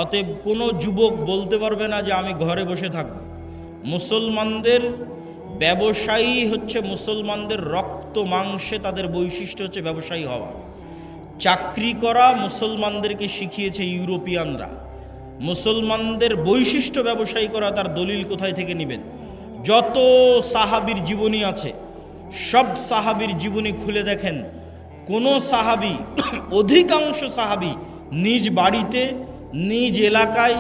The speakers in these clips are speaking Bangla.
অতএব কোনো যুবক বলতে পারবে না যে আমি ঘরে বসে থাকব। মুসলমানদের ব্যবসায়ী হচ্ছে, মুসলমানদের রক্ত মাংসে তাদের বৈশিষ্ট্য হচ্ছে ব্যবসায়ী হওয়া। চাকরি করা মুসলমানদেরকে শিখিয়েছে ইউরোপিয়ানরা। মুসলমানদের বৈশিষ্ট্য ব্যবসায়ী করা, তার দলিল কোথায় থেকে নেবেন? যত সাহাবীর জীবনী আছে, সব সাহাবীর জীবনী খুলে দেখেন, কোনো সাহাবী, অধিকাংশ সাহাবী নিজ বাড়িতে, নিজ এলাকায়,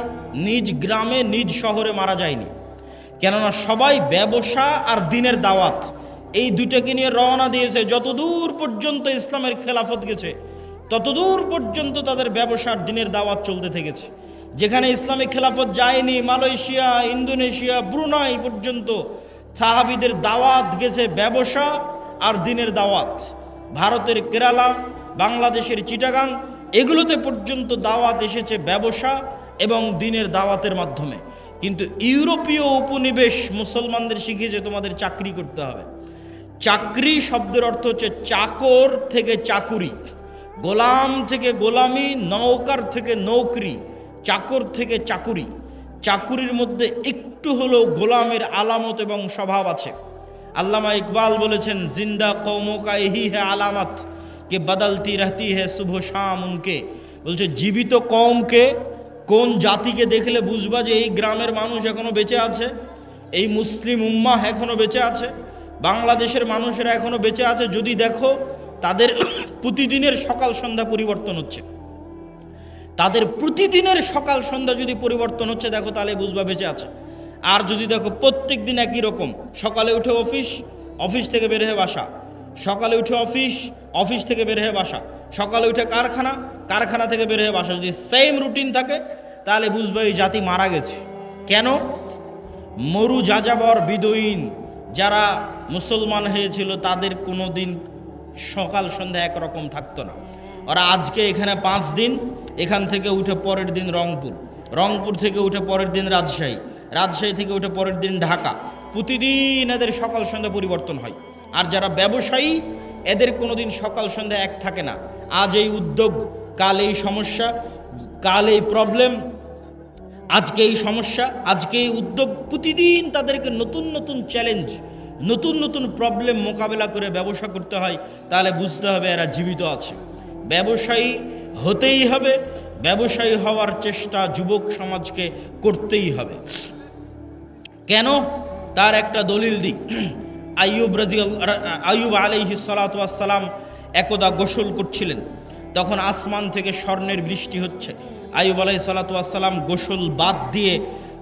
নিজ গ্রামে, নিজ শহরে মারা যায়নি। কেননা সবাই ব্যবসা আর দিনের দাওয়াত, এই দুটাকে নিয়ে রওনা দিয়েছে। যতদূর পর্যন্ত ইসলামের খেলাফত গেছে, ততদূর পর্যন্ত তাদের ব্যবসার দিনের দাওয়াত চলতে থেকেছে। যেখানে ইসলামী খেলাফত যায়নি, মালয়েশিয়া, ইন্দোনেশিয়া, ব্রুনাই পর্যন্ত সাহাবীদের দাওয়াত গেছে ব্যবসা আর দিনের দাওয়াত। ভারতের কেরালা, বাংলাদেশের চিটাগাং, এগুলোতে পর্যন্ত দাওয়াত এসেছে ব্যবসা এবং দিনের দাওয়াতের মাধ্যমে। কিন্তু ইউরোপীয় উপনিবেশ মুসলমানদের শিখিয়েছে তোমাদের চাকরি করতে হবে। চাকরি শব্দের অর্থ হচ্ছে চাকর থেকে চাকুরি, গোলাম থেকে গোলামি, নৌকার থেকে নৌকরি, চাকর থেকে চাকুরি। চাকুরির মধ্যে একটু হলেও গোলামের আলামত এবং স্বভাব আছে। আল্লামা ইকবাল বলেছেন, জিন্দা কৌমো কা यही है আলামত কে বদলতি রহতি है সুবহ শাম উনকে। বলছে জীবিত কওমকে, কোন জাতিকে দেখলে বুঝবা যে এই গ্রামের মানুষ এখনো বেঁচে আছে, এই মুসলিম উম্মাহ এখনো বেঁচে আছে, বাংলাদেশের মানুষেরা এখনো বেঁচে আছে, যদি দেখো তাদের প্রতিদিনের সকাল সন্ধ্যা পরিবর্তন হচ্ছে। তাদের প্রতিদিনের সকাল সন্ধ্যা যদি পরিবর্তন হচ্ছে দেখো, তাহলে বুঝবা বেঁচে আছে। আর যদি দেখো প্রত্যেক দিন একই রকম, সকালে উঠে অফিস, অফিস থেকে বের হয়ে বাসা, সকালে উঠে অফিস, অফিস থেকে বের হয়ে বাসা, সকালে উঠে কারখানা, কারখানা থেকে বের হয়ে বাসা, যদি সেম রুটিন থাকে তাহলে বুঝবা এই জাতি মারা গেছে। কেন? মরু যাযাবর বিদুইন যারা মুসলমান হয়েছিল তাদের কোনো দিন সকাল সন্ধ্যা একরকম থাকতো না। ওরা আজকে এখানে 5 দিন, এখান থেকে উঠে পরের দিন রংপুর, রংপুর থেকে উঠে পরের দিন রাজশাহী, রাজশাহী থেকে উঠে পরের দিন ঢাকা। প্রতিদিন এদের সকাল সন্ধ্যা পরিবর্তন হয়। আর যারা ব্যবসায়ী, এদের কোনো দিন সকাল সন্ধ্যা এক থাকে না। আজ এই উদ্যোগ, কাল এই সমস্যা, কাল এই প্রবলেম, আজকে এই সমস্যা, আজকে এই উদ্যোগ। প্রতিদিন তাদেরকে নতুন নতুন চ্যালেঞ্জ, নতুন নতুন প্রবলেম মোকাবেলা করে ব্যবসা করতে হয়। তাহলে বুঝতে হবে এরা জীবিত আছে। ব্যবসায়ী হতেই হবে, ব্যবসায়ী হওয়ার চেষ্টা যুবক সমাজকে করতেই হবে। কেন? তার একটা দলিল দিই। আইয়ুব আলাইহিস সালাতু ওয়াস সালাম একদা গোসল করছিলেন, তখন আসমান থেকে স্বর্ণের বৃষ্টি হচ্ছে। আইয়ুব আলাইহিস সালাতু ওয়াস সালাম গোসল বাদ দিয়ে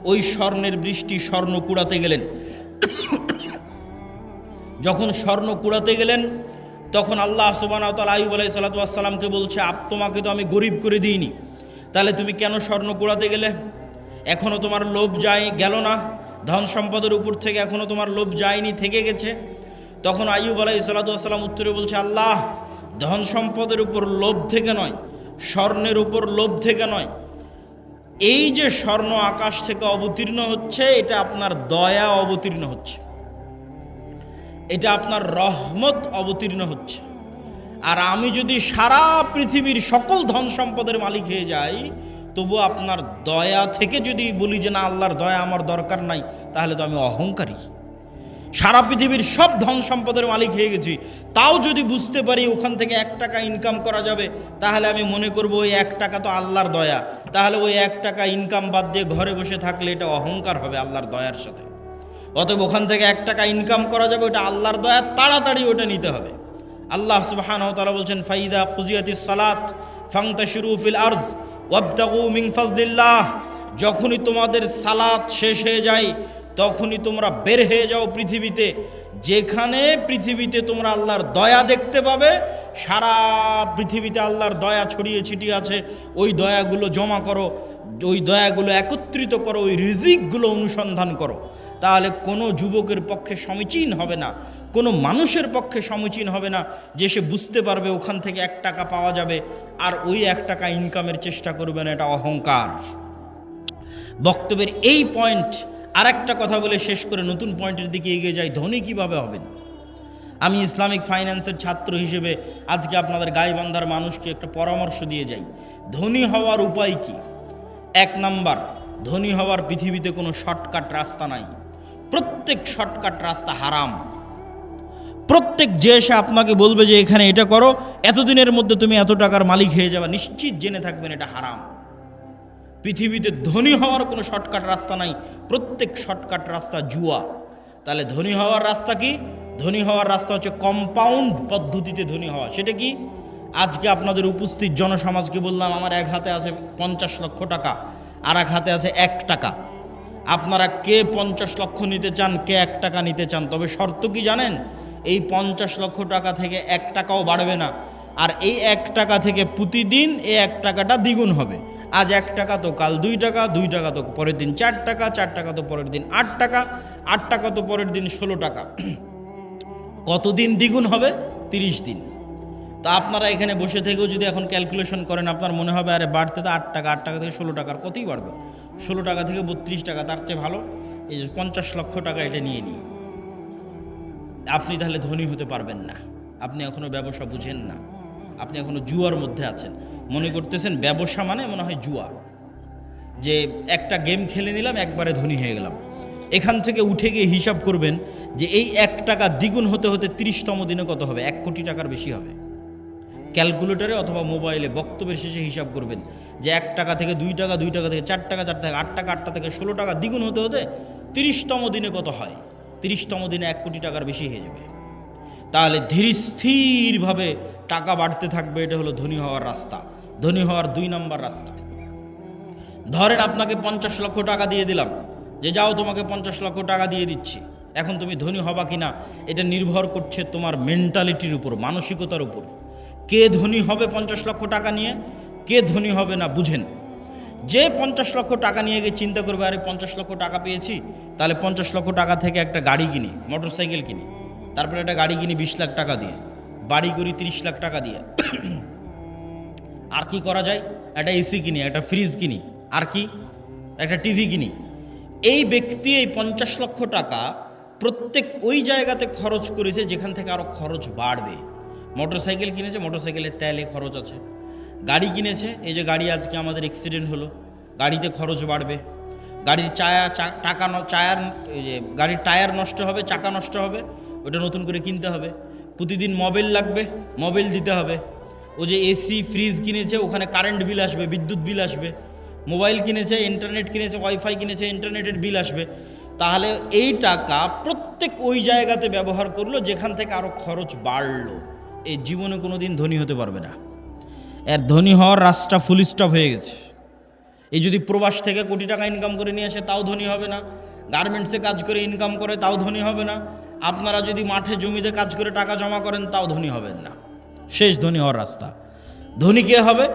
ওই স্বর্ণের বৃষ্টি, স্বর্ণ কুড়াতে গেলেন। যখন স্বর্ণ কুড়াতে গেলেন, তখন আল্লাহ সুবহানাহু ওয়া তাআলা আইয়ুব আলাইহিস সালাতু ওয়াস সালামকে বলছে, তোমাকে তো আমি গরিব করে দিইনি, তাহলে তুমি কেন স্বর্ণ কুড়াতে গেলে? এখনও তোমার লোভ গেল না? ধন সম্পদের উপর থেকে এখনও তোমার লোভ যায়নি, থেকে গেছে? তখন আইয়ুব আলাইহিস সালাতু ওয়াস সালাম উত্তরে বলছে, আল্লাহ, ধন সম্পদের উপর লোভ থেকে নয়, স্বর্ণের উপর লোভ থেকে নয়, এই যে স্বর্ণ আকাশ থেকে অবতীর্ণ হচ্ছে, এটা আপনার দয়া অবতীর্ণ হচ্ছে, এটা আপনার রহমত অবতীর্ণ হচ্ছে। আর আমি যদি সারা পৃথিবীর সকল ধন সম্পদের মালিক হয়ে যাই, তবু আপনার দয়া থেকে যদি বলি যে না, আল্লাহর দয়া আমার দরকার নাই, তাহলে তো আমি অহংকারী। সারা পৃথিবীর সব ধন সম্পদের মালিক হয়ে গেছি, তাও যদি বুঝতে পারি ওখান থেকে 1 টাকা ইনকাম করা যাবে, তাহলে আমি মনে করব ওই 1 টাকা তো আল্লাহর দয়া। তাহলে ওই 1 টাকা ইনকাম বাদ দিয়ে ঘরে বসে থাকলে এটা অহংকার হবে আল্লাহর দয়ার সাথে। অতএব ওখান থেকে 1 টাকা ইনকাম করা যাবে, ওটা আল্লাহর দয়া, তাড়াতাড়ি ওটা নিতে হবে। আল্লাহ সুবহানাহু ওয়া তাআলা বলছেন, ফাইদা কুজিয়াতিস সালাত ফান্তাশিরু ফিল আরজ ওয়াবতাগু মিন ফাজলিল্লাহ। যখনই তোমাদের সালাত শেষ হয়ে যায়, তখনই তোমরা বের হয়ে যাও পৃথিবীতে। যেখানে পৃথিবীতে তোমরা আল্লাহর দয়া দেখতে পাবে, সারা পৃথিবীতে আল্লাহর দয়া ছড়িয়ে ছিটিয়ে আছে, ওই দয়াগুলো জমা করো, ওই দয়াগুলো একত্রিত করো, ওই রিজিকগুলো অনুসন্ধান করো। তাহলে কোনো যুবকের পক্ষে সমীচীন হবে না, কোনো মানুষের পক্ষে সমীচীন হবে না যে সে বুঝতে পারবে ওখান থেকে 1 টাকা পাওয়া যাবে আর ওই 1 টাকা ইনকামের চেষ্টা করবে না, এটা অহংকার। বক্তব্যের এই পয়েন্ট আর একটা কথা বলে শেষ করে নতুন পয়েন্টের দিকে এগিয়ে যাই। ধনী কিভাবে হবেন? আমি ইসলামিক ফাইন্যান্সের ছাত্র হিসেবে আজকে আপনাদের গাইবান্ধার মানুষকে একটা পরামর্শ দিয়ে যাই। ধনী হওয়ার উপায় কি? এক নাম্বার, ধনী হওয়ার পৃথিবীতে কোনো শর্টকাট রাস্তা নাই। প্রত্যেক শর্টকাট রাস্তা হারাম। প্রত্যেক যে এসে আপনাকে বলবে যে এখানে এটা করো, এতদিনের মধ্যে তুমি এত টাকার মালিক হয়ে যাবে, নিশ্চিত জেনে থাকবেন এটা হারাম। পৃথিবীতে ধনী হওয়ার কোনো শর্টকাট রাস্তা নাই, প্রত্যেক শর্টকাট রাস্তা জুয়া। তাহলে ধনী হওয়ার রাস্তা কি? ধনী হওয়ার রাস্তা হচ্ছে কম্পাউন্ড পদ্ধতিতে ধনী হওয়া। সেটা কি? আজকে আপনাদের উপস্থিত জনসমাজকে বললাম আমার এক হাতে আছে 50 লক্ষ টাকা, আর এক হাতে আছে 1 টাকা। আপনারা কে 50 লক্ষ নিতে চান, কে 1 টাকা নিতে চান? তবে শর্ত কি জানেন? এই 50 লক্ষ টাকা থেকে 1 টাকাও বাড়বে না, আর এই 1 টাকা থেকে প্রতিদিন এই 1 টাকাটা দ্বিগুণ হবে। আজ 1 টাকা তো কাল 2 টাকা, 2 টাকা তো পরের দিন 4 টাকা, 4 টাকা তো পরের দিন 8 টাকা, 8 টাকা তো পরের দিন 16 টাকা। কতদিন দ্বিগুণ হবে? 30 দিন। তা আপনারা এখানে বসে থেকেও যদি এখন ক্যালকুলেশন করেন, আপনার মনে হবে আরে বাড়তে তো 8 টাকা, 8 টাকা থেকে 16 টাকার কতই বাড়বে, 16 টাকা থেকে 32 টাকা, তার চেয়ে ভালো এই 50 লক্ষ টাকা এটা নিয়ে নিই। আপনি তাহলে ধনী হতে পারবেন না। আপনি এখনও ব্যবসা বুঝেন না, আপনি এখনও জুয়ার মধ্যে আছেন। মনে করতেছেন ব্যবসা মানে মনে হয় জুয়া, যে একটা গেম খেলে নিলাম একবারে ধনী হয়ে গেলাম। এখান থেকে উঠে গিয়ে হিসাব করবেন যে এই 1 টাকা দ্বিগুণ হতে হতে 30তম দিনে কত হবে? 1 কোটি টাকার বেশি হবে। ক্যালকুলেটরে অথবা মোবাইলে বক্তব্যের শেষে হিসাব করবেন যে 1 টাকা থেকে 2 টাকা, 2 টাকা থেকে 4 টাকা, 4 থেকে 8 টাকা, 8 টাকা থেকে 16 টাকা দ্বিগুণ হতে হতে 30তম দিনে কত হয়? 30তম দিনে 1 কোটি টাকার বেশি হয়ে যাবে। তাহলে ধীর স্থিরভাবে টাকা বাড়তে থাকবে। এটা হলো ধনী হওয়ার রাস্তা। ধনী হওয়ার 2 নম্বর রাস্তা, ধরেন আপনাকে 50 লক্ষ টাকা দিয়ে দিলাম, যে যাও তোমাকে 50 লক্ষ টাকা দিয়ে দিচ্ছি। এখন তুমি ধনী হবা কিনা এটা নির্ভর করছে তোমার মেন্টালিটির উপর, মানসিকতার উপর। কে ধনী হবে 50 লক্ষ টাকা নিয়ে, কে ধনী হবে না বুঝেন। যে 50 লক্ষ টাকা নিয়ে গিয়ে চিন্তা করবে আরে 50 লক্ষ টাকা পেয়েছি, তাহলে 50 লক্ষ টাকা থেকে একটা গাড়ি কিনি, মোটরসাইকেল কিনি, তারপরে একটা গাড়ি কিনি 20 লাখ টাকা দিয়ে, বাড়ি করি 30 লাখ টাকা দিয়ে, আর কি করা যায়? একটা এসি কিনি, একটা ফ্রিজ কিনি, আর কি একটা টিভি কিনি। এই ব্যক্তি এই 50 লক্ষ টাকা প্রত্যেক ওই জায়গাতে খরচ করেছে যেখান থেকে আরও খরচ বাড়বে। মোটরসাইকেল কিনেছে, মোটরসাইকেলের তেলে খরচ আছে। গাড়ি কিনেছে, এই যে গাড়ি আজকে আমাদের অ্যাক্সিডেন্ট হলো, গাড়িতে খরচ বাড়বে। গাড়ির গাড়ির টায়ার নষ্ট হবে, চাকা নষ্ট হবে, ওটা নতুন করে কিনতে হবে। প্রতিদিন মোবাইল লাগবে, মোবাইল দিতে হবে। ও যে এসি ফ্রিজ কিনেছে, ওখানে কারেন্ট বিল আসবে, বিদ্যুৎ বিল আসবে। মোবাইল কিনেছে, ইন্টারনেট কিনেছে, ওয়াইফাই কিনেছে, ইন্টারনেটের বিল আসবে। তাহলে এই টাকা প্রত্যেক ওই জায়গাতে ব্যবহার করলো যেখান থেকে আরও খরচ বাড়লো। এই জীবনে কোনো দিন ধনী হতে পারবে না। এর ধনী হওয়ার রাস্তা ফুল স্টপ হয়ে গেছে। এই যদি প্রবাস থেকে কোটি টাকা ইনকাম করে নিয়ে আসে তাও ধনী হবে না, গার্মেন্টসে কাজ করে ইনকাম করে তাও ধনী হবে না, আপনারা যদি মাঠে জমিতে কাজ করে টাকা জমা করেন তাও ধনী হবেন না। শেষ ধনী হওয়ার রাস্তা। ধনী কে হবে?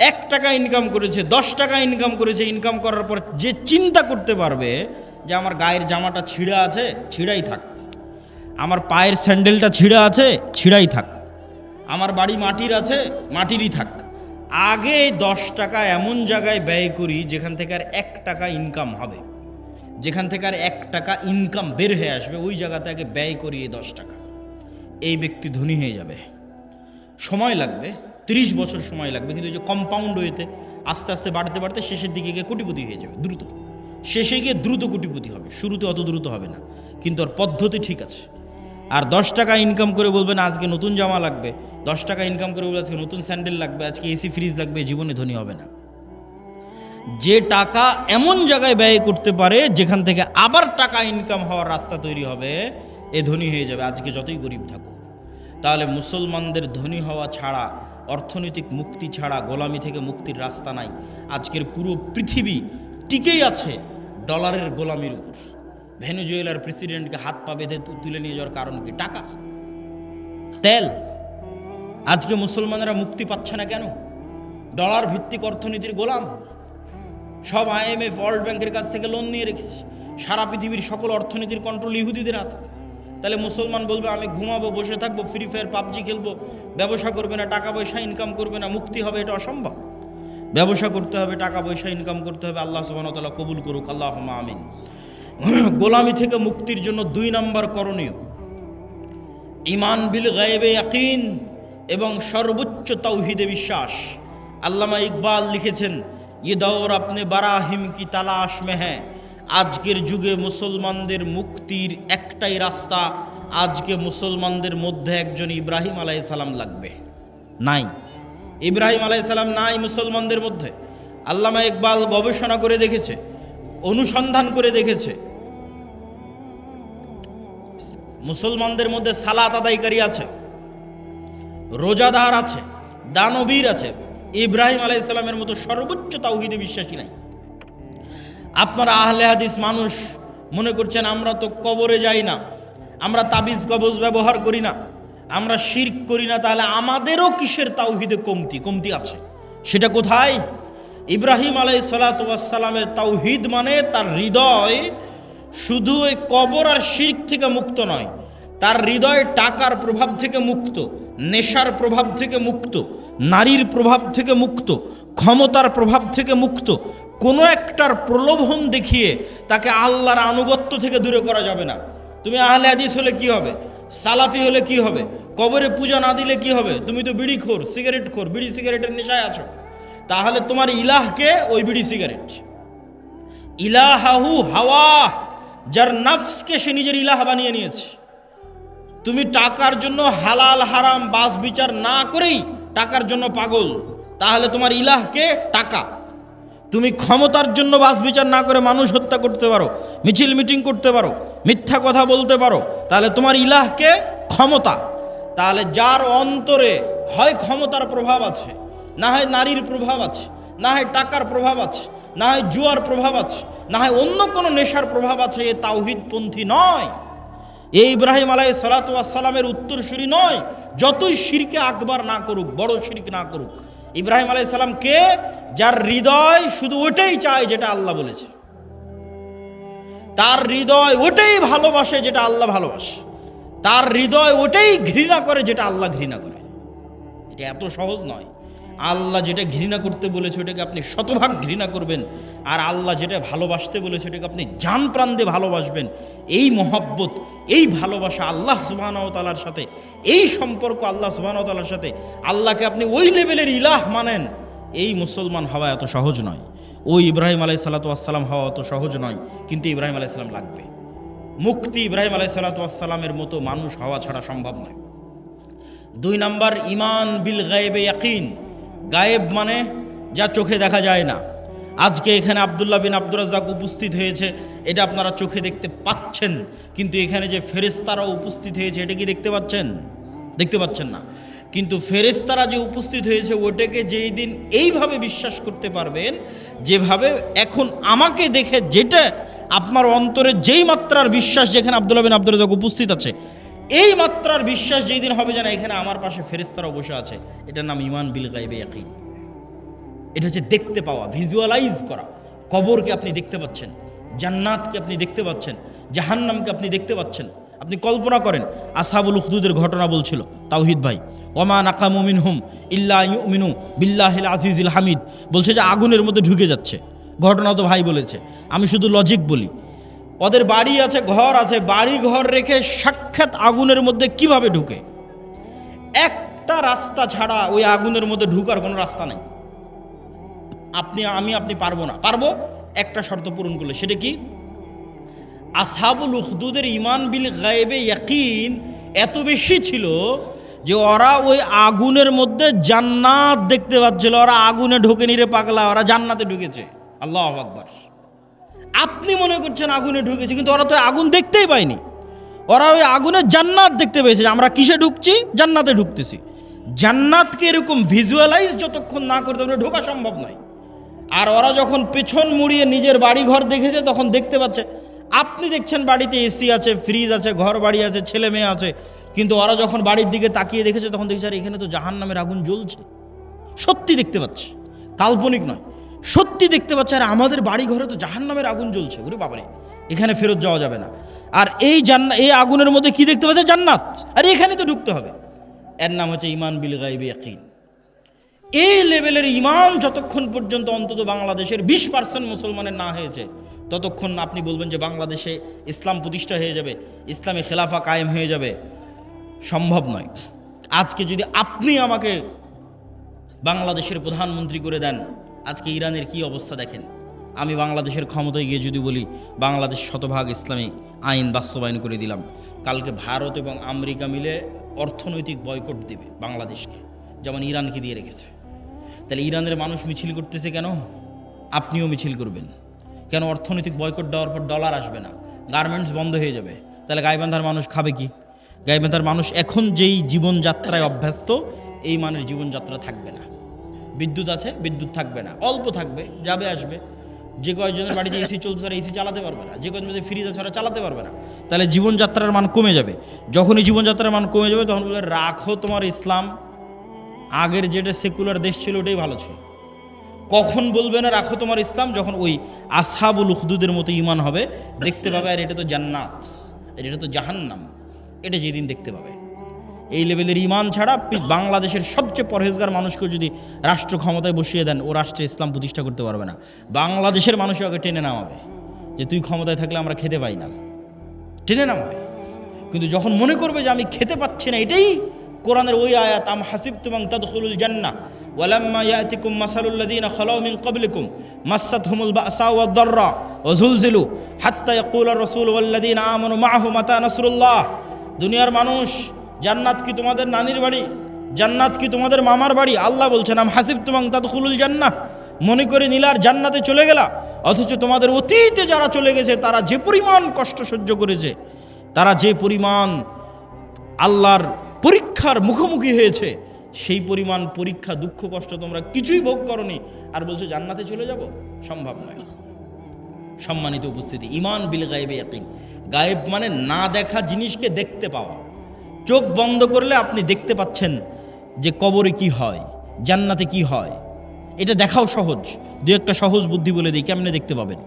1 টাকা ইনকাম করেছে, 10 টাকা ইনকাম করেছে, ইনকাম করার পর যে চিন্তা করতে পারবে যে আমার গায়ের জামাটা ছিঁড়া আছে, ছিঁড়াই থাক, আমার পায়ের স্যান্ডেলটা ছিঁড়া আছে, ছিঁড়াই থাক, আমার বাড়ি মাটির আছে, মাটিরই থাক। আগে 10 টাকা এমন জায়গায় ব্যয় করি যেখান থেকে আর 1 টাকা ইনকাম হবে, যেখান থেকে আর 1 টাকা ইনকাম বের হয়ে আসবে, ওই জায়গাতে আগে ব্যয় করি এই 10 টাকা। এই ব্যক্তি ধনী হয়ে যাবে। সময় লাগবে, 30 বছর সময় লাগবে, কিন্তু ওই যে কম্পাউন্ড ওয়েতে আস্তে আস্তে বাড়তে বাড়তে শেষের দিকে গিয়ে কোটিপতি হয়ে যাবে দ্রুত। শেষে গিয়ে দ্রুত কোটিপতি হবে, শুরুতে অত দ্রুত হবে না, কিন্তু ওর পদ্ধতি ঠিক আছে। আর 10 টাকা ইনকাম করে বলবেন আজকে নতুন জামা লাগবে, 10 টাকা ইনকাম করে বলবে আজকে নতুন স্যান্ডেল লাগবে, আজকে এসি ফ্রিজ লাগবে, জীবনে ধনী হবে না। যে টাকা এমন জায়গায় ব্যয় করতে পারে যেখান থেকে আবার টাকা ইনকাম হওয়ার রাস্তা তৈরি হবে, এ ধনী হয়ে যাবে, আজকে যতই গরিব থাকুক। তাহলে মুসলমানদের ধনী হওয়া ছাড়া, অর্থনৈতিক মুক্তি ছাড়া গোলামি থেকে মুক্তির রাস্তা নাই। আজকের পুরো পৃথিবী টিকেই আছে ডলারের গোলামির উপর। ভেনেজুয়েলার প্রেসিডেন্টকে হাত পা বেঁধে তুলে নিয়ে যাওয়ার কারণ কি? টাকা, তেল। আজকে মুসলমানেরা মুক্তি পাচ্ছে না কেন? ডলার ভিত্তিক অর্থনীতির গোলাম। সব IMF, ওয়ার্ল্ড ব্যাংকের কাছ থেকে লোন নিয়ে রেখেছে। সারা পৃথিবীর সকল অর্থনীতির কন্ট্রোল ইহুদিদের হাতে। তাহলে মুসলমান বলবে আমি ঘুমাবো, বসে থাকবো, ফ্রি ফায়ার পাবজি খেলবো, ব্যবসা করবে না, টাকা পয়সা ইনকাম করবে না, মুক্তি হবে? এটা অসম্ভব। ব্যবসা করতে হবে, টাকা পয়সা ইনকাম করতে হবে। আল্লাহ সুবহানাহু ওয়া তাআলা কবুল করুক, আল্লাহুম্মা আমিন। গোলামি থেকে মুক্তির জন্য 2 নম্বর করণীয় ঈমান বিল গায়বে ইয়াকিন এবং সর্বোচ্চ তাওহীদে বিশ্বাস। আল্লামা ইকবাল লিখেছেন, ये दौर अपने बराहिम की तलाश में है। আজকের যুগে মুসলমানদের মুক্তির একটাই রাস্তা, আজকে মুসলমানদের মধ্যে একজন ইব্রাহিম আলাইহিস সালাম লাগবে। নাই, ইব্রাহিম আলাইহিস সালাম নাই মুসলমানদের মধ্যে। আল্লামা ইকবাল গবেষণা করে দেখেছে, অনুসন্ধান করে দেখেছে, মুসলমানদের মধ্যে সালাত আদায়কারী আছে, রোজাদার আছে, দানবীর আছে, ইব্রাহিম আলাইহিস সালামের মতো সর্বোচ্চ তাওহীদে বিশ্বাসী নাই। আপনারা আহলে হাদিস মানুষ মনে করছেন আমরা তো কবরে যাই না, আমরা তাবিজ কবজ ব্যবহার করি না, আমরা শিরক করি না, তাহলে আমাদেরও কিসের তাওহীদে কমতি আছে? সেটা কোথায়? ইব্রাহিম আলাইহিস সালাতু ওয়াস সালামের তাওহীদ মানে তার হৃদয় শুধু ওই কবর আর শিরক থেকে মুক্ত নয়, তার হৃদয় টাকার প্রভাব থেকে মুক্ত, নেশার প্রভাব থেকে মুক্ত, নারীর প্রভাব থেকে মুক্ত, ক্ষমতার প্রভাব থেকে মুক্ত। কোনো একটার প্রলোভন দেখিয়ে তাকে আল্লাহর আনুগত্য থেকে দূরে করা যাবে না। তুমি আহলে হাদিস হলে কি হবে, সালাফি হলে কি হবে, কবরে পূজা না দিলে কি হবে? তুমি তো বিড়িখোর, সিগারেটখোর, বিড়ি সিগারেটের নেশায় আছো, তাহলে তোমার ইলাহকে ওই বিড়ি সিগারেট। ইলাহাহু হাওয়া, যার নফসকে সে নিজের ইলাহ বানিয়ে নিয়েছে। তুমি টাকার জন্য হালাল হারাম বাস বিচার না করেই টাকার জন্য পাগল, তাহলে তোমার ইলাহকে টাকা। তুমি ক্ষমতার জন্য বাস বিচার না করে মানুষ হত্যা করতে পারো, মিছিল মিটিং করতে পারো, মিথ্যা কথা বলতে পারো, তাহলে তোমার ইলাহকে ক্ষমতা। তাহলে যার অন্তরে হয় ক্ষমতার প্রভাব আছে, না হয় নারীর প্রভাব আছে, না হয় টাকার প্রভাব আছে, না হয় জুয়ার প্রভাব আছে, না হয় অন্য কোনো নেশার প্রভাব আছে, এ তাওহীদপন্থী নয়, এই ইব্রাহিম আলাইহিস সালাতু ওয়াস সালামের উত্তরসূরি নয়। যতই শিরকে আকবার না করুক, বড় শিরক না করুক, ইব্রাহিম আলাইহিস সালাম কে? যার হৃদয় শুধু ওটাই চায় যেটা আল্লাহ বলেছে, তার হৃদয় ওটাই ভালোবাসে যেটা আল্লাহ ভালোবাসে, তার হৃদয় ওটাই ঘৃণা করে যেটা আল্লাহ ঘৃণা করে। এটা এত সহজ নয়। আল্লাহ যেটা ঘৃণা করতে বলেছে ওটাকে আপনি শতভাগ ঘৃণা করবেন, আর আল্লাহ যেটা ভালোবাসতে বলেছে ওটাকে আপনি জান প্রাণ দিয়ে ভালোবাসবেন। এই মহব্বত, এই ভালোবাসা আল্লাহ সুবহানাহু ওয়া তাআলার সাথে, এই সম্পর্ক আল্লাহ সুবহানাহু ওয়া তাআলার সাথে, আল্লাহকে আপনি ওই লেভেলের ইলাহ মানেন, এই মুসলমান হওয়া এত সহজ নয়। ওই ইব্রাহিম আলাইহিস সালাতু ওয়াস সালাম হওয়া অত সহজ নয়, কিন্তু ইব্রাহিম আলাইহিস সালাম লাগবে। মুক্তি ইব্রাহিম আলাইহিস সালাতু ওয়াস সালামের মতো মানুষ হওয়া ছাড়া সম্ভব নয়। 2 নাম্বার, ঈমান বিল গায়বে ইয়াকিন। গায়েব মানে যা চোখে দেখা যায় না। আজকে এখানে আব্দুল্লাহ বিন আব্দুর রাজ্জাক উপস্থিত হয়েছে, এটা আপনারা চোখে দেখতে পাচ্ছেন, কিন্তু এখানে যে ফেরেশতারাও উপস্থিত হয়েছে এটা কি দেখতে পাচ্ছেন? দেখতে পাচ্ছেন না। কিন্তু ফেরেশতারা যে উপস্থিত হয়েছে ওটাকে যেই দিন এইভাবে বিশ্বাস করতে পারবেন, যেভাবে এখন আমাকে দেখে যেটা আপনার অন্তরে যেই মাত্রার বিশ্বাস, যেখানে আব্দুল্লাহ বিন আব্দুর রাজ্জাক উপস্থিত আছে, এই মাত্রার বিশ্বাস যেই দিন হবে যে না এখানে আমার পাশে ফেরেশতারা বসে আছে, এটার নাম ঈমান বিল গায়বে ইয়াকিন। এটা হচ্ছে দেখতে পাওয়া, ভিজুয়ালাইজ করা। কবরকে আপনি দেখতে পাচ্ছেন, জান্নাতকে আপনি দেখতে পাচ্ছেন, জাহান্নামকে আপনি দেখতে পাচ্ছেন। আপনি কল্পনা করেন, আসহাবুল উখদুদের ঘটনা বলছিল তাওহীদ ভাই, ওমা নাকামু মিনহুম ইল্লা ইউমিনু বিল্লাহিল আজিজিল হামিদ, বলছে যে আগুনের মধ্যে ঢুকে যাচ্ছে। ঘটনা তো ভাই বলেছে, আমি শুধু লজিক বলি। ওদের বাড়ি আছে, ঘর আছে, বাড়ি ঘর রেখে সাক্ষাৎ আগুনের মধ্যে কিভাবে ঢুকে? একটা রাস্তা ছাড়া ওই আগুনের মধ্যে ঢুকার কোনো রাস্তা নাই। আপনি পারবো না। পারবো একটা শর্ত পূরণ করলে। সেটা কি? আসহাবুল উখদুদের ঈমান বিল গায়বে ইয়াকিন এত বেশি ছিল যে ওরা ওই আগুনের মধ্যে জান্নাত দেখতে পাচ্ছিল। ওরা আগুনে ঢোকেনি রে পাগলা, ওরা জান্নাতে ঢুকেছে। আল্লাহু আকবার। আপনি মনে করছেন আগুনে ঢুকেছে, কিন্তু ওরা তো আগুন দেখতেই পায়নি। ওরা ওই আগুনের জান্নাত দেখতে পেয়েছে। আমরা কিসে ঢুকছি? জান্নাতে ঢুকতেছি। জান্নাতকে এরকম ভিজুয়ালাইজ যতক্ষণ না করতে পারবে ঢোকা সম্ভব নয়। আর ওরা যখন পেছন মুড়িয়ে নিজের বাড়ি ঘর দেখেছে তখন দেখতে পাচ্ছে। আপনি দেখছেন বাড়িতে এসি আছে, ফ্রিজ আছে, ঘর বাড়ি আছে, ছেলে মেয়ে আছে, কিন্তু ওরা যখন বাড়ির দিকে তাকিয়ে দেখেছে তখন দেখছে আর এখানে তো জাহান্নামের আগুন জ্বলছে। সত্যি দেখতে পাচ্ছে, কাল্পনিক নয়, সত্যি দেখতে পাচ্ছে। আর আমাদের বাড়ি ঘরে তো জাহান্নামের আগুন জ্বলছে, ওরে বাবারে, এখানে ফেরত যাওয়া যাবে না। আর এই আগুনের মধ্যে কি দেখতে পাচ্ছে? জান্নাত। আর এখানে তো ঢুকতে হবে। এর নাম হচ্ছে ঈমান বিল গায়বে ইয়াকিন। এই লেভেলের ঈমান যতক্ষণ পর্যন্ত অন্তত বাংলাদেশের 20% মুসলমানের না হয়েছে, ততক্ষণ আপনি বলবেন যে বাংলাদেশে ইসলাম প্রতিষ্ঠা হয়ে যাবে, ইসলামী খেলাফা কায়েম হয়ে যাবে, সম্ভব নয়। আজকে যদি আপনি আমাকে বাংলাদেশের প্রধানমন্ত্রী করে দেন, আজকে ইরানের কি অবস্থা দেখেন। আমি বাংলাদেশের ক্ষমতায় গিয়ে যদি বলি বাংলাদেশ শতভাগ ইসলামী আইন বাস্তবায়ন করে দিলাম, কালকে ভারত এবং আমেরিকা মিলে অর্থনৈতিক বয়কট দেবে বাংলাদেশকে, যেমন ইরানকে দিয়ে রেখেছে। তাহলে ইরানের মানুষ মিছিল করতেছে কেন? আপনিও মিছিল করবেন কেন? অর্থনৈতিক বয়কট দেওয়ার পর ডলার আসবে না, গার্মেন্টস বন্ধ হয়ে যাবে। তাহলে গাইবান্ধার মানুষ খাবে কি? গাইবান্ধার মানুষ এখন যেই জীবনযাত্রায় অভ্যস্ত, এই মানের জীবনযাত্রা থাকবে না। বিদ্যুৎ আছে, বিদ্যুৎ থাকবে না, অল্প থাকবে, যাবে আসবে। যে কয়েকজনের বাড়িতে এসি চলছে তারা এসি চালাতে পারবে না, যে কয়েকজন ফ্রিজ আছে তারা চালাতে পারবে না। তাহলে জীবনযাত্রার মান কমে যাবে। যখনই জীবনযাত্রার মান কমে যাবে তখন বলে রাখো তোমার ইসলাম, আগের যেটা সেকুলার দেশ ছিল ওটাই ভালো ছিল। কখন বলবে না রাখো তোমার ইসলাম? যখন ওই আসহাবুল উখদুদের মতো ঈমান হবে, দেখতে পাবে আর এটা তো জান্নাত, এটা তো জাহান্নাম, এটা যেদিন দেখতে পাবে। এই লেভেলের ঈমান ছাড়া বাংলাদেশের সবচেয়ে পরহেজগার মানুষকেও যদি রাষ্ট্র ক্ষমতায় বসিয়ে দেন, ও রাষ্ট্রে ইসলাম প্রতিষ্ঠা করতে পারবে না। বাংলাদেশের মানুষ ওকে টেনে নামাবে যে তুই ক্ষমতায় থাকলে আমরা খেতে পাই না, টেনে নামাবে। কিন্তু যখন মনে করবে যে আমি খেতে পাচ্ছি না, এটাই কোরআনের ওই আয়াত, আম হাসিবতুম আন তাদখুলুল জান্নাহ ওয়ালাম্মা ইয়াতিকুম মাসালুল লাযীনা খালাউ মিন ক্বাবলিকুম মাসাতহুমুল বাসা ওয়াদ দাররা ওয়া যুলজিলু হাত্তা ইয়াকুলার রাসূল ওয়াল লাযীনা আমানু মাআহু মাতা নাসরুল্লাহ। দুনিয়ার মানুষ, জান্নাত কি তোমাদের নানির বাড়ি? জান্নাত কি তোমাদের মামার বাড়ি? আল্লাহ বলছেন আম হাসিবতুম আন তাদখুলুল জান্নাহ, মনে করে নিলার জান্নাতে চলে গেলা, অথচ তোমাদের অতীতে যারা চলে গেছে তারা যে পরিমাণ কষ্ট সহ্য করেছে, তারা যে পরিমাণ আল্লাহর পরীক্ষার মুখোমুখি হয়েছে, সেই পরিমাণ পরীক্ষা দুঃখ কষ্ট তোমরা কিছুই ভোগ করনি, আর বলছো জান্নাতে চলে যাব? সম্ভব নয়। সম্মানিত উপস্থিতি, ঈমান বিল গায়বে ইয়াকিন। গায়েব মানে না দেখা জিনিসকে দেখতে পাওয়া। চোখ বন্ধ করলে আপনি দেখতে পাচ্ছেন যে কবরে কি হয়, জান্নাতে কি হয়, এটা দেখাও সহজ। দু একটা সহজ বুদ্ধি বলে দিই, কেমনে দেখতে পাবেন।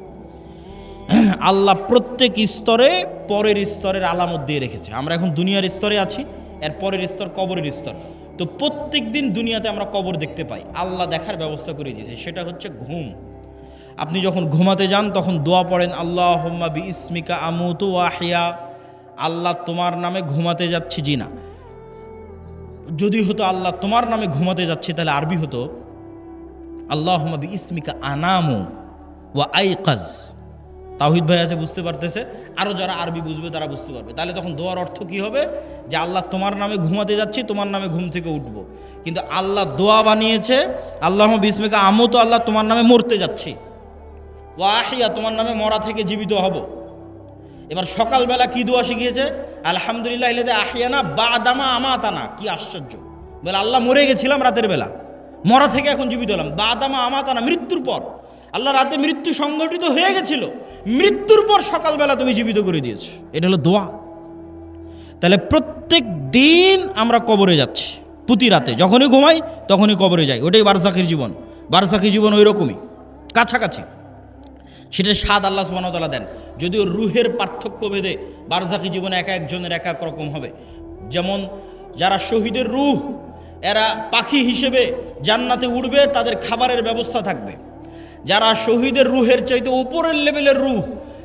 আল্লাহ প্রত্যেক স্তরে পরের স্তরের আলামত দিয়ে রেখেছে। আমরা এখন দুনিয়ার স্তরে আছি, এর পরের স্তর কবরের স্তর। তো প্রত্যেক দিন দুনিয়াতে আমরা কবর দেখতে পাই, আল্লাহ দেখার ব্যবস্থা করে দিয়েছে। সেটা হচ্ছে ঘুম। আপনি যখন ঘুমাতে যান তখন দোয়া পড়েন, আল্লাহুম্মা বিইসমিকা আমুতু ওয়া আহইয়া। আল্লাহ তোমার নামে ঘুমাতে যাচ্ছি। জি না, যদি হতো আল্লাহ তোমার নামে ঘুমাতে যাচ্ছি, তাহলে আরবি হতো আল্লাহুম্মা বিইসমিকা আনামু ওয়া আইকাজ। তাওহীদ ভাই আছে, বুঝতে পারতেছে, আরও যারা আরবি বুঝবে তারা বুঝতে পারবে। তাহলে তখন দোয়ার অর্থ কি হবে? যে আল্লাহ তোমার নামে ঘুমাতে যাচ্ছি, তোমার নামে ঘুম থেকে উঠব। কিন্তু আল্লাহ দোয়া বানিয়েছে আল্লাহুম্মা বিইসমিকা আমুতু, আল্লাহ তোমার নামে মরতে যাচ্ছি, ওয়া আহইয়া, তোমার নামে মরা থেকে জীবিত হব। এবার সকালবেলা কি দোয়া শিখিয়েছে? আলহামদুলিল্লাহ ইল্লাযী আহইয়ানা বা'দামা আমাতানা। কি আশ্চর্য! বলে আল্লাহ মরে গেছিলাম রাতের বেলা, মরা থেকে এখন জীবিত হলাম। বা'দামা আমাতানা, মৃত্যুর পর। আল্লাহ রাতে মৃত্যু সংগঠিত হয়ে গেছিল, মৃত্যুর পর সকালবেলা তুমি জীবিত করে দিয়েছো। এটা হলো দোয়া। তাহলে প্রত্যেক দিন আমরা কবরে যাচ্ছি, প্রতি রাতে যখনই ঘুমাই তখনই কবরে যাই। ওটাই বারজাখের জীবন। বারজাখী জীবন ওই রকমই, কাছাকাছি। সেটা স্বাদ আল্লাহ সুবহানাহু ওয়া তাআলা দেন। যদিও রুহের পার্থক্য ভেদে বারজাখী জীবনে এক একজনের এক এক রকম হবে। যেমন যারা শহীদের রুহ, এরা পাখি হিসেবে জান্নাতে উড়বে, তাদের খাবারের ব্যবস্থা থাকবে। যারা শহীদের রুহের চাইতে উপরের লেভেলের রুহ,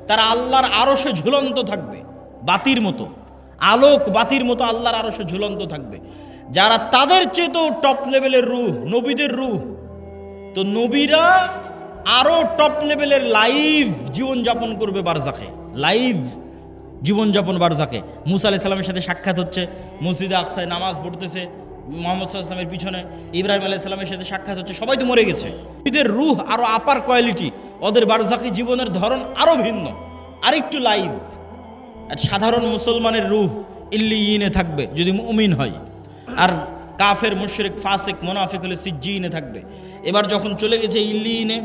তারা আল্লাহর আরশে ঝুলন্ত থাকবে, বাতির মতো, আলোক বাতির মতো আল্লাহর আরশে ঝুলন্ত থাকবে। যারা তাদের চেয়েতেও টপ লেভেলের রুহ, নবীদের রুহ, তো নবীরা আরও টপ লেভেলের লাইভ জীবনযাপন করবে বারজাখে, লাইভ জীবনযাপন বারজাখে। মুসা আলাইহিস সালামের সাথে সাক্ষাৎ হচ্ছে, মসজিদে আকসায় নামাজ পড়তেছে মুহাম্মদ সাল্লাল্লাহু আলাইহি ওয়াসাল্লামের পিছনে, ইব্রাহিম আলাইহিস সালামের সাথে সাক্ষাৎ হচ্ছে, সবাই তো মরে গেছে। এদের রুহ আরও আপার কোয়ালিটি, ওদের বারজাখী জীবনের ধরন আরও ভিন্ন, আরেকটু লাইভ। আর সাধারণ মুসলমানের রুহ ইল্লিয়িনে থাকবে যদি মুমিন হয়, আর কাফের, মুশরিক, ফাসিক, মুনাফিক হলে সিজ্জিনে থাকবে। এবার যখন চলে গেছে ইল্লিয়িনে,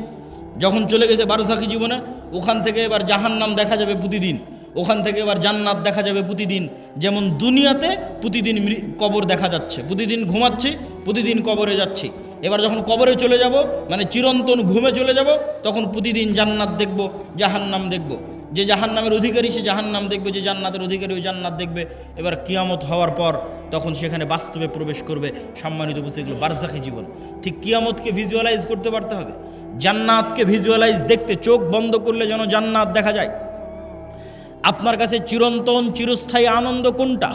যখন চলে গেছে বারজাখী জীবনে, ওখান থেকে এবার জাহান্নাম দেখা যাবে প্রতিদিন, ওখান থেকে এবার জান্নাত দেখা যাবে প্রতিদিন। যেমন দুনিয়াতে প্রতিদিন কবর দেখা যাচ্ছে, প্রতিদিন ঘুমাচ্ছি, প্রতিদিন কবরে যাচ্ছি। এবার যখন কবরে চলে যাব, মানে চিরন্তন ঘুমে চলে যাব, তখন প্রতিদিন জান্নাত দেখব, জাহান্নাম দেখব। যে জাহান্নামের অধিকারী সে জাহান্নাম দেখবে, যে জান্নাতের অধিকারী ওই জান্নাত দেখবে। এবার কিয়ামত হওয়ার পর তখন সেখানে বাস্তবে প্রবেশ করবে। সম্মানিত উপস্থিতি, বারজাখী জীবন। ঠিক কিয়ামতকে ভিজুয়ালাইজ করতে পারতে হবে, জান্নাতকে ভিজুয়ালাইজ, দেখতে চোখ বন্ধ করলে যেন জান্নাত দেখা যায়। আপনার কাছে চিরন্তন চিরস্থায়ী আনন্দ কোনটা?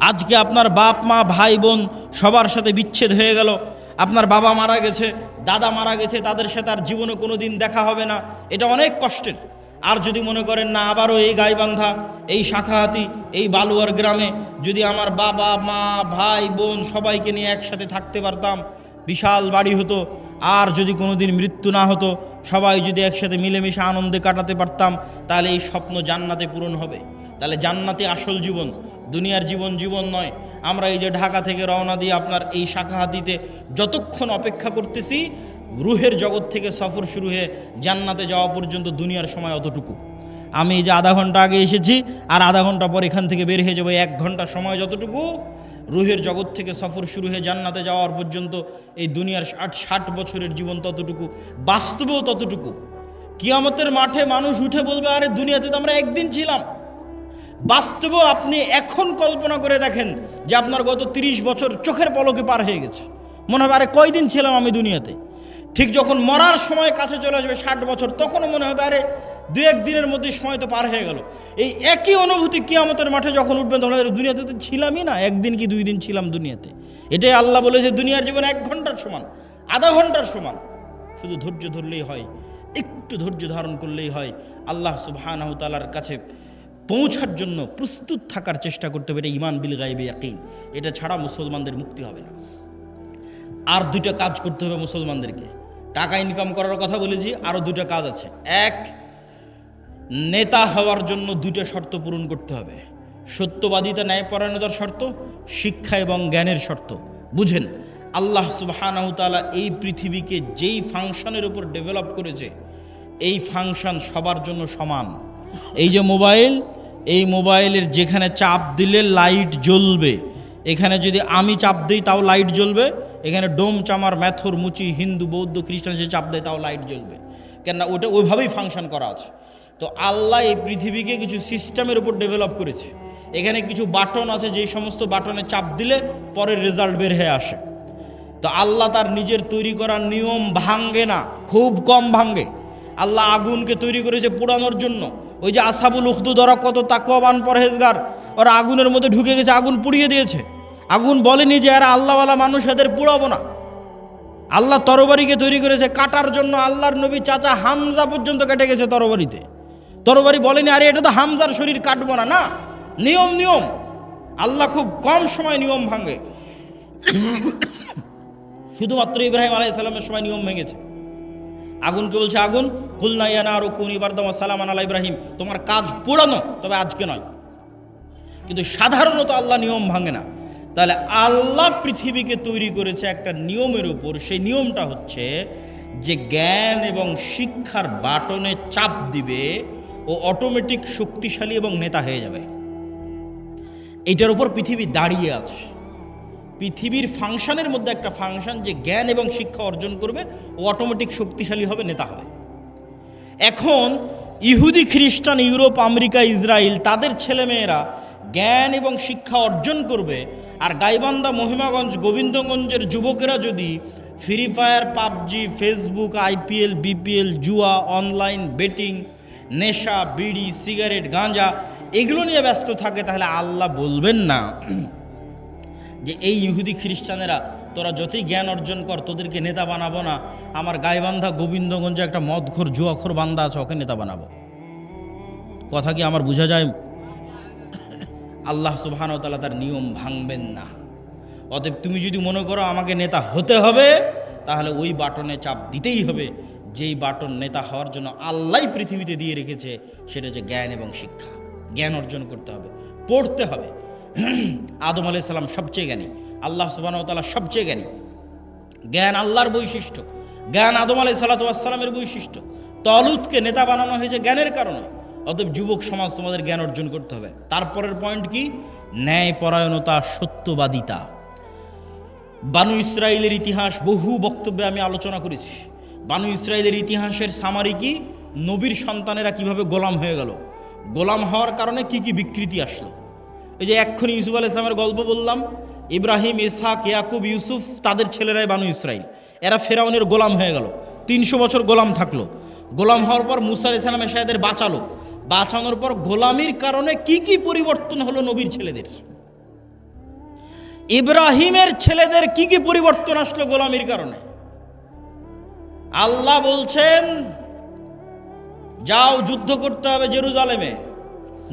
আজকে আপনার বাপ মা ভাই বোন সবার সাথে বিচ্ছেদ হয়ে গেল, আপনার বাবা মারা গেছে, দাদা মারা গেছে, তাদের সাথে আর জীবনে কোনো দিন দেখা হবে না, এটা অনেক কষ্টের। আর যদি মনে করেন না আবারও এই গাইবান্ধা, এই শাখাহাতি, এই বালুয়ার গ্রামে যদি আমার বাবা মা ভাই বোন সবাইকে নিয়ে একসাথে থাকতে পারতাম, বিশাল বাড়ি হতো, আর যদি কোনো দিন মৃত্যু না হতো, সবাই যদি একসাথে মিলেমিশে আনন্দে কাটাতে পারতাম, তাহলে এই স্বপ্ন জান্নাতে পূরণ হবে। তাহলে জান্নাতে আসল জীবন, দুনিয়ার জীবন জীবন নয়। আমরা এই যে ঢাকা থেকে রওনা দিয়ে আপনার এই শাখাহাতিতে যতক্ষণ অপেক্ষা করতেছি, রুহের জগৎ থেকে সফর শুরু হয়ে জান্নাতে যাওয়া পর্যন্ত দুনিয়ার সময় অতটুকু। আমি এই যে আধা ঘন্টা আগে এসেছি, আর আধা ঘন্টা পর এখান থেকে বের হয়ে যাবো, 1 ঘন্টা সময় যতটুকু, রুহের জগৎ থেকে সফর শুরু হয়ে জান্নাতে যাওয়ার পর্যন্ত এই দুনিয়ার 60 বছরের জীবন ততটুকু, বাস্তবেও ততটুকু। কিয়ামতের মাঠে মানুষ উঠে বলবে, আরে দুনিয়াতে তো আমরা একদিন ছিলাম। বাস্তবেও আপনি এখন কল্পনা করে দেখেন যে আপনার গত 30 বছর চোখের পলকে পার হয়ে গেছে। মনে হবে আরে কয়দিন ছিলাম আমি দুনিয়াতে। ঠিক যখন মরার সময় কাছে চলে আসবে 60 বছর, তখনও মনে হবে আরে 2-1 দিনের মধ্যে সময় তো পার হয়ে গেল। এই একই অনুভূতি কিয়ামতের মাঠে যখন উঠবেন তখন দুনিয়াতে তো ছিলামই না, 1 দিন কি 2 দিন ছিলাম দুনিয়াতে। এটাই আল্লাহ বলে যে দুনিয়ার জীবন 1 ঘন্টার সমান, আধা ঘন্টার সমান। শুধু ধৈর্য ধরলেই হয়, একটু ধৈর্য ধারণ করলেই হয়। আল্লাহ সুবহানাহু তাআলার কাছে পৌঁছার জন্য প্রস্তুত থাকার চেষ্টা করতে হবে। এটা ঈমান বিল গায়বি ইয়াকিন, এটা ছাড়া মুসলমানদের মুক্তি হবে না। আর 2টা কাজ করতে হবে মুসলমানদেরকে। টাকা ইনকাম করার কথা বলেছি, আরও 2টা কাজ আছে। এক, নেতা হওয়ার জন্য 2টা শর্ত পূরণ করতে হবে। সত্যবাদিতা, ন্যায়পরায়ণতার শর্ত, শিক্ষা এবং জ্ঞানের শর্ত। বুঝেন, আল্লাহ সুবহানাহু তাআলা এই পৃথিবীকে যেই ফাংশনের উপর ডেভেলপ করেছে, এই ফাংশন সবার জন্য সমান। এই যে মোবাইল, এই মোবাইলের যেখানে চাপ দিলে লাইট জ্বলবে, এখানে যদি আমি চাপ দিই তাও লাইট জ্বলবে। এখানে ডোম চামার ম্যাথর মুচি হিন্দু বৌদ্ধ খ্রিস্টান সে চাপ দেয় তাও লাইট জ্বলবে, কেননা ওটা ওইভাবেই ফাংশন করা আছে। তো আল্লাহ এই পৃথিবীকে কিছু সিস্টেমের উপর ডেভেলপ করেছে। এখানে কিছু বাটন আছে, যেই সমস্ত বাটনে চাপ দিলে পরের রেজাল্ট বের হয়ে আসে। তো আল্লাহ তার নিজের তৈরি করা নিয়ম ভাঙ্গে না, খুব কম ভাঙ্গে। আল্লাহ আগুনকে তৈরি করেছে পোড়ানোর জন্য। ওই যে আসহাবুল উখদুদ, ওরা কত তাকওয়াবান পরহেজগার, ওরা আগুনের মধ্যে ঢুকে গেছে, আগুন পুড়িয়ে দিয়েছে। আগুন বলেনি যে এরা আল্লাহওয়ালা মানুষ, এদের পুড়াবো না। আল্লাহ তরবারিকে তৈরি করেছে কাটার জন্য। আল্লাহর নবী চাচা হামজা পর্যন্ত কেটে গেছে তরবারিতে। তরবারি বলেনি আরে এটা তো হামজার শরীর, কাটবো না। না, নিয়ম নিয়ম। আল্লাহ খুব কম সময় নিয়ম ভাঙে। শুধুমাত্র ইব্রাহিম আলাইহিস সালামের সময় নিয়ম ভেঙেছে। আগুনকে বলছে, আগুন কুলনা ইয়া নারু কুনি বারদাম ওয়া সালামান আলা ইব্রাহিম, তোমার কাজ পোড়ানো, তবে আজকে নয়। কিন্তু সাধারণত আল্লাহ নিয়ম ভাঙে না। তাহলে আল্লাহ পৃথিবীকে তৈরি করেছে একটা নিয়মের উপর। সেই নিয়মটা হচ্ছে যে জ্ঞান এবং শিক্ষার বাটনে চাপ দিবে, ও অটোমেটিক শক্তিশালী এবং নেতা হয়ে যাবে। এইটার উপর পৃথিবী দাঁড়িয়ে আছে। পৃথিবীর ফাংশনের মধ্যে একটা ফাংশন যে জ্ঞান এবং শিক্ষা অর্জন করবে, ও অটোমেটিক শক্তিশালী হবে, নেতা হবে। এখন ইহুদি খ্রিস্টান, ইউরোপ, আমেরিকা, ইসরায়েল, তাদের ছেলেমেয়েরা জ্ঞান এবং শিক্ষা অর্জন করবে। আর গাইবান্ধা, মহিমাগঞ্জ, গোবিন্দগঞ্জের যুবকেরা যদি free fire, PUBG, Facebook, IPL, BPL, জুয়া, অনলাইন বেটিং, নেশা, বিড়ি, সিগারেট, গাঁজা এগুলো নিয়ে ব্যস্ত থাকে, তাহলে আল্লাহ বলবেন না যে এই ইহুদি খ্রিস্টানেরা তোরা যতই জ্ঞান অর্জন কর, তোদেরকে নেতা বানাবো না। আমার গাইবান্ধা গোবিন্দগঞ্জে একটা মদখোর জুয়াখোর বান্দা আছে, ওকে নেতা বানাবো। কথা কি আমার বোঝা যায়? আল্লাহ সুবহানাহু ওয়া তাআলা তার নিয়ম ভাঙবেন না। অতএব তুমি যদি মনে করো আমাকে নেতা হতে হবে, তাহলে ওই বাটনে চাপ দিতেই হবে যেই বাটন নেতা হওয়ার জন্য আল্লাহই পৃথিবীতে দিয়ে রেখেছে, সেটা হচ্ছে জ্ঞান এবং শিক্ষা। জ্ঞান অর্জন করতে হবে, পড়তে হবে। আদম আলাইহিস সালাম সবচেয়ে জ্ঞানী, আল্লাহ সুবহানাহু ওয়া তাআলা সবচেয়ে জ্ঞানী। জ্ঞান আল্লাহর বৈশিষ্ট্য, জ্ঞান আদম আলাইহিস সালামের বৈশিষ্ট্য। তালুতকে নেতা বানানো হয়েছে জ্ঞানের কারণে। অতএব যুবক সমাজ তোমাদের জ্ঞান অর্জন করতে হবে। তারপরের পয়েন্ট কি? ন্যায়পরায়ণতা, সত্যবাদিতা। বানু ইসরায়েলের ইতিহাস বহু বক্তব্যে আমি আলোচনা করেছি। বানু ইসরায়েলের ইতিহাসের সামারি কি? নবীর সন্তানেরা কিভাবে গোলাম হয়ে গেল, গোলাম হওয়ার কারণে কি কি বিকৃতি আসলো। এই যে এক্ষুনি ইউসুফ আলাইহিস সালামের গল্প বললাম, ইব্রাহিম, ইসহাক, ইয়াকুব, ইউসুফ, তাদের ছেলেরাই বানু ইসরায়েল। এরা ফেরাউনের গোলাম হয়ে গেল, 300 বছর গোলাম থাকলো। গোলাম হওয়ার পর মুসা আলাইহিস সালাম এসে এদের বাঁচালো। বাঁচানোর পর গোলামির কারণে কি কি পরিবর্তন হলো নবীর ছেলেদের। ইব্রাহিমের ছেলেদের কি কি পরিবর্তন আসলো গোলামির কারণে। আল্লাহ বলছেন যাও যুদ্ধ করতে হবে জেরুজালেমে।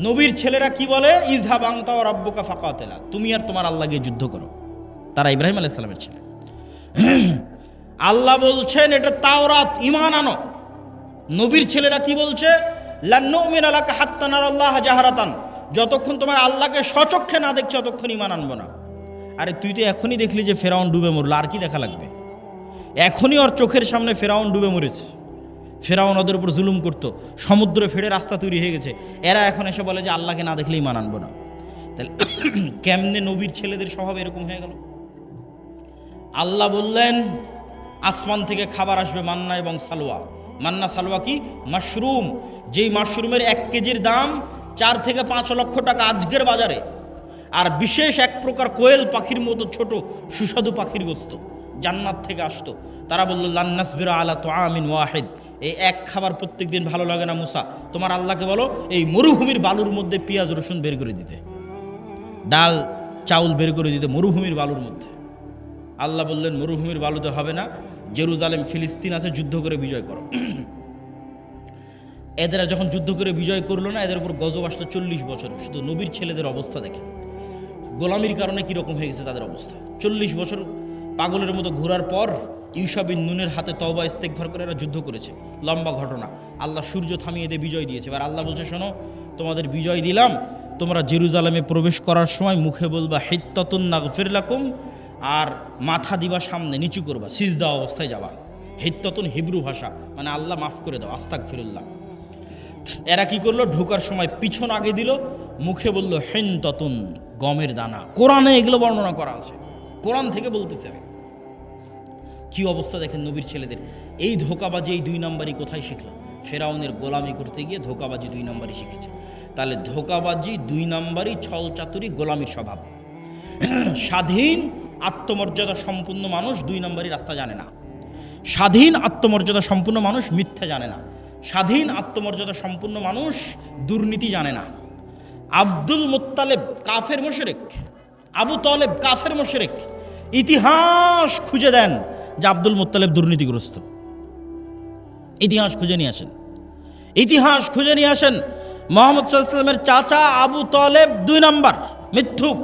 নবীর ছেলেরা কি বলে? ইজহাব আনতা ওয়া রাব্বুকা ফাকাতিলা, তুমি আর তোমার আল্লাহ গিয়ে যুদ্ধ করো। তারা ইব্রাহিম আলাইহিস সালামের ছেলে। আল্লাহ বলছেন এটা তাওরাত, ঈমান আনো। নবীর ছেলেরা কি বলছে? লান নুমিনা লাকা হাত্তা নারাল্লাহ জাহরাতান, যতক্ষণ তোমার আল্লাহকে স্বচক্ষে না দেখছো ততক্ষণ ঈমান আনবো না। আরে তুই তো এখনই দেখলি যে ফেরাউন ডুবে মরল, আর কি দেখা লাগবে? এখনই ওর চোখের সামনে ফেরাউন ডুবে মরেছে। ফেরাউন ওদের উপর জুলুম করতো, সমুদ্র ফেড়ে রাস্তা তৈরি হয়ে গেছে। এরা এখন এসে বলে যে আল্লাহকে না দেখলে ঈমান আনবো না। তাহলে কেমনে নবীর ছেলেদের স্বভাব এরকম হয়ে গেল? আল্লাহ বললেন আসমান থেকে খাবার আসবে, মান্না এবং সালোয়া। মান্না সালোয়া কি? মাশরুম। যেই মাশরুমের 1 কেজির দাম 4 থেকে 5 লক্ষ টাকা আজকের বাজারে। আর বিশেষ এক প্রকার কোয়েল পাখির মতো ছোট সুস্বাদু পাখির গোস্ত জান্নাত থেকে আসতো। তারা বলল লান নাসবিরা আলা তুআমিন ওয়াহিদ, এই এক খাবার প্রত্যেক দিন ভালো লাগে না মুসা, তোমার আল্লাহকে বলো এই মরুভূমির বালুর মধ্যে পেঁয়াজ রসুন বের করে দিতে, ডাল চাউল বের করে দিতে মরুভূমির বালুর মধ্যে। আল্লাহ বললেন মরুভূমির বালুতে হবে না, জেরুজালেম ফিলিস্তিন আছে, যুদ্ধ করে বিজয় করো। এদের যখন যুদ্ধ করে বিজয় করলো না, এদের উপর গজব আসলো 40 বছর। শুধু নবীর ছেলেদের অবস্থা দেখে, গোলামির কারণে কীরকম হয়ে গেছে তাদের অবস্থা। 40 বছর পাগলের মতো ঘোরার পর ইউশা বিন নুনের হাতে তওবা ইস্তেগফার করে এরা যুদ্ধ করেছে। লম্বা ঘটনা। আল্লাহ সূর্য থামিয়ে দিয়ে বিজয় দিয়েছে। এবার আল্লাহ বলছে শোনো, তোমাদের বিজয় দিলাম, তোমরা জেরুজালেমে প্রবেশ করার সময় মুখে বলবা হিত্তাতুন নাগফির লাকুম, আর মাথা দিবা সামনে, নিচু করবা, সিজদা অবস্থায় যাবা। হিত্তাতুন হিব্রু ভাষা, মানে আল্লাহ মাফ করে দাও, আস্তাগফিরুল্লাহ। এরা কি করলো? ঢোকার সময় পিছন আগে দিল, মুখে বলল হিনতাতুন, গমের দানা। কোরআনে এগুলো বর্ণনা করা আছে, কোরআন থেকে বলতেছে। কি অবস্থা দেখেন নবীর ছেলেদের। এই ধোকাবাজি, এই 2 নম্বরই কোথায় শিখলো? ফেরাউনের গোলামি করতে গিয়ে ধোকাবাজি 2 নম্বরই শিখেছে। তাহলে ধোকাবাজি 2 নম্বরই, ছল চাতুরি, গোলামির স্বভাব। স্বাধীন আত্মমর্যাদা সম্পূর্ণ মানুষ 2 নম্বরই রাস্তা জানে না। স্বাধীন আত্মমর্যাদা সম্পূর্ণ মানুষ মিথ্যা জানে না। স্বাধীন আত্মমর্যাদা সম্পূর্ণ মানুষ দুর্নীতি জানে না। আব্দুল মুত্তালেব কাফের মুশরিক, আবু তালেব কাফের মুশরিক। ইতিহাস খুঁজে দেন যে আব্দুল মুত্তালেব দুর্নীতিগ্রস্ত। ইতিহাস খুঁজে নিয়ে আসেন, ইতিহাস খুঁজে নিয়ে আসেন। মুহাম্মদ সাল্লাল্লাহু আলাইহি ওয়াসাল্লামের চাচা আবু তালেব 2 নম্বর মিথ্যুক।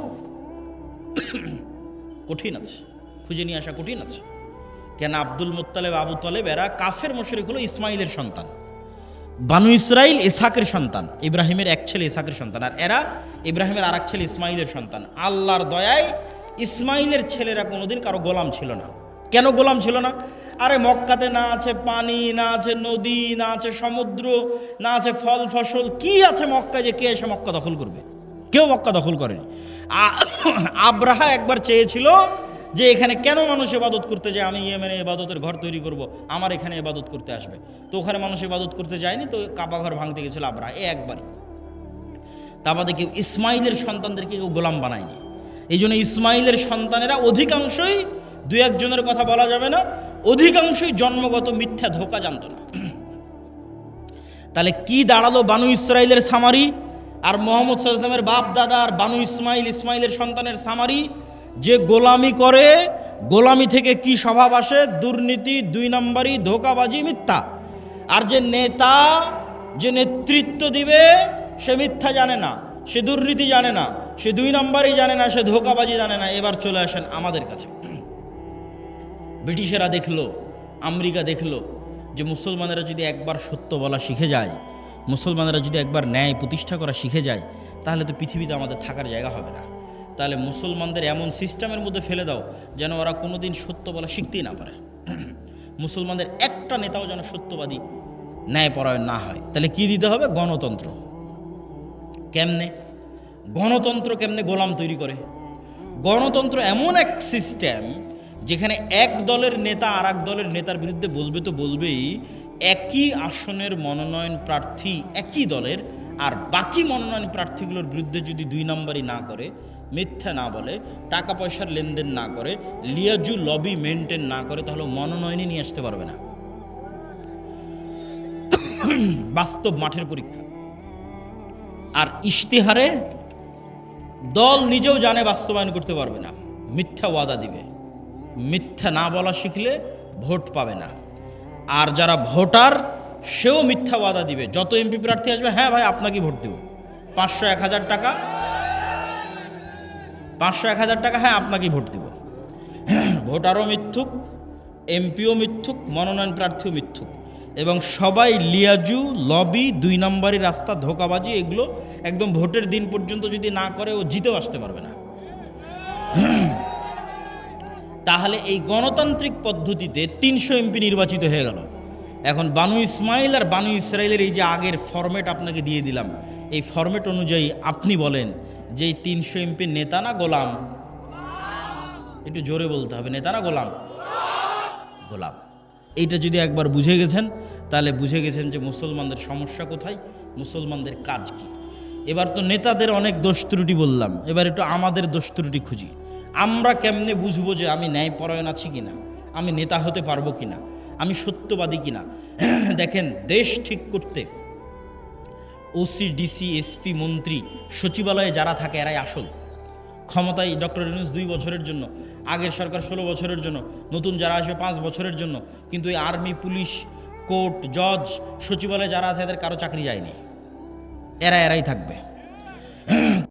কঠিন আছে, খুঁজে নিয়ে আসা কঠিন আছে। কেন? আব্দুল মুত্তালেব, আবু তালেব এরা কাফের মুশরিক, হলো ইসমাইলের সন্তান। বানু ইসরাইল ইসহাকের সন্তান, ইব্রাহিমের এক ছেলে ইসহাকের সন্তান, আর এরা ইব্রাহিমের আর এক ছেলে ইসমাইলের সন্তান। আল্লাহর দয়ায় ইসমাইলের ছেলেরা কোনোদিন কারো গোলাম ছিল না। কেন গোলাম ছিল না? আরে মক্কাতে না আছে পানি, না আছে নদী, না আছে সমুদ্র, না আছে ফল ফসল, কি আছে মক্কায় যে কে এসে মক্কা দখল করবে? কেউ মক্কা দখল করেনি। আব্রাহা একবার চেয়েছিল যে এখানে কেন মানুষ ইবাদত করতে যায়, আমি ইয়েমেনে ইবাদতের ঘর তৈরি করব, আমার এখানে ইবাদত করতে আসবে। তো ওখানে মানুষ ইবাদত করতে যায়নি, তো কাবা ঘর ভাঙতে গেছিল আব্রাহা, একবারই। তা বাদে কেউ ইসমাইলের সন্তানদেরকে কেউ গোলাম বানায়নি। এই জন্য ইসমাইলের সন্তানেরা অধিকাংশই, 2-1 জনের কথা বলা যাবে না, অধিকাংশই জন্মগত মিথ্যা, ধোঁকা জানতো না। তাহলে কি দাঁড়ালো? বানু ইসরাইলের সামারি আর মুহাম্মদ সাল্লাল্লাহু আলাইহি ওয়াসাল্লামের বাপ দাদা আর বানু ইসমাইল, ইসমাইলের সন্তানের সামারি। যে গোলামি করে, গোলামি থেকে কি স্বভাব আসে? দুর্নীতি, 2 নম্বরই, ধোঁকাবাজি, মিথ্যা। আর যে নেতা, যে নেতৃত্ব দিবে, সে মিথ্যা জানে না, সে দুর্নীতি জানে না, সে 2 নম্বরই জানে না, সে ধোঁকাবাজি জানে না। এবার চলে আসেন আমাদের কাছে। ব্রিটিশেরা দেখলো, আমেরিকা দেখলো যে মুসলমানেরা যদি একবার সত্য বলা শিখে যায়, মুসলমানেরা যদি একবার ন্যায় প্রতিষ্ঠা করা শিখে যায়, তাহলে তো পৃথিবীতে আমাদের থাকার জায়গা হবে না। তাহলে মুসলমানদের এমন সিস্টেমের মধ্যে ফেলে দাও যেন ওরা কোনোদিন সত্য বলা শিখতেই না পারে। মুসলমানদের একটা নেতাও যেন সত্যবাদী, ন্যায়পরায়ণ না হয়। তাহলে কি দিতে হবে? গণতন্ত্র। কেমনে গণতন্ত্র? কেমনে গোলাম তৈরি করে? গণতন্ত্র এমন এক সিস্টেম যেখানে এক দলের নেতা আর এক দলের নেতার বিরুদ্ধে বলবে তো বলবেই, একই আসনের মনোনয়ন প্রার্থী একই দলের, আর বাকি মনোনয়ন প্রার্থীগুলোর বিরুদ্ধে যদি 2 নম্বরই না করে, মিথ্যা না বলে, টাকা পয়সার লেনদেন না করে, লিয়াজু লবি মেনটেন না করে, তাহলে মনোনয়নই নিয়ে আসতে পারবে না। বাস্তব মাঠের পরীক্ষা। আর ইশতেহারে দল নিজেও জানে বাস্তবায়ন করতে পারবে না, মিথ্যা ওয়াদা দিবে। মিথ্যা না বলা শিখলে ভোট পাবে না। আর যারা ভোটার সেও মিথ্যা ওয়াদা দিবে। যত এমপি প্রার্থী আসবে, হ্যাঁ ভাই আপনাকে ভোট দেব, 500-1000 টাকা, 500-1000 টাকা, হ্যাঁ আপনাকেই ভোট দিব। ভোটারও মিথ্যুক, এমপিও মিথ্যুক, মনোনয়ন প্রার্থীও মিথ্যুক, এবং সবাই লিয়াজু, লবি, 2 নম্বরই রাস্তা, ধোঁকাবাজি, এগুলো একদম ভোটের দিন পর্যন্ত যদি না করে ও জিতেও আসতে পারবে না। তাহলে এই গণতান্ত্রিক পদ্ধতিতে 300 এমপি নির্বাচিত হয়ে গেল। এখন বানু ইসমাইল আর বানু ইসরায়েলের এই যে আগের ফরম্যাট আপনাকে দিয়ে দিলাম, এই ফরম্যাট অনুযায়ী আপনি বলেন যে এই 300 এমপি নেতা না গোলাম? একটু জোরে বলতে হবে, নেতা না গোলাম? গোলাম। এইটা যদি একবার বুঝে গেছেন, তাহলে বুঝে গেছেন যে মুসলমানদের সমস্যা কোথায়, মুসলমানদের কাজ কি। এবার তো নেতাদের অনেক দোষ ত্রুটি বললাম, এবার একটু আমাদের দোষ ত্রুটি খুঁজি। আমরা কেমনে বুঝবো যে আমি ন্যায়পরায়ণ আছি কিনা, আমি নেতা হতে পারবো কিনা, আমি সত্যবাদী কিনা? দেখেন, দেশ ঠিক করতে ওসি, ডিসি, এসপি, মন্ত্রী, সচিবালয়ে যারা থাকে এরাই আসল। ক্ষমতায় ডক্টর ইউনূস 2 বছরের জন্য, আগের সরকার 16 বছরের জন্য, নতুন যারা আসবে 5 বছরের জন্য, কিন্তু এই আর্মি, পুলিশ, কোর্ট, জজ, সচিবালয়ে যারা আছে এদের কারো চাকরি যায়নি, এরাই থাকবে।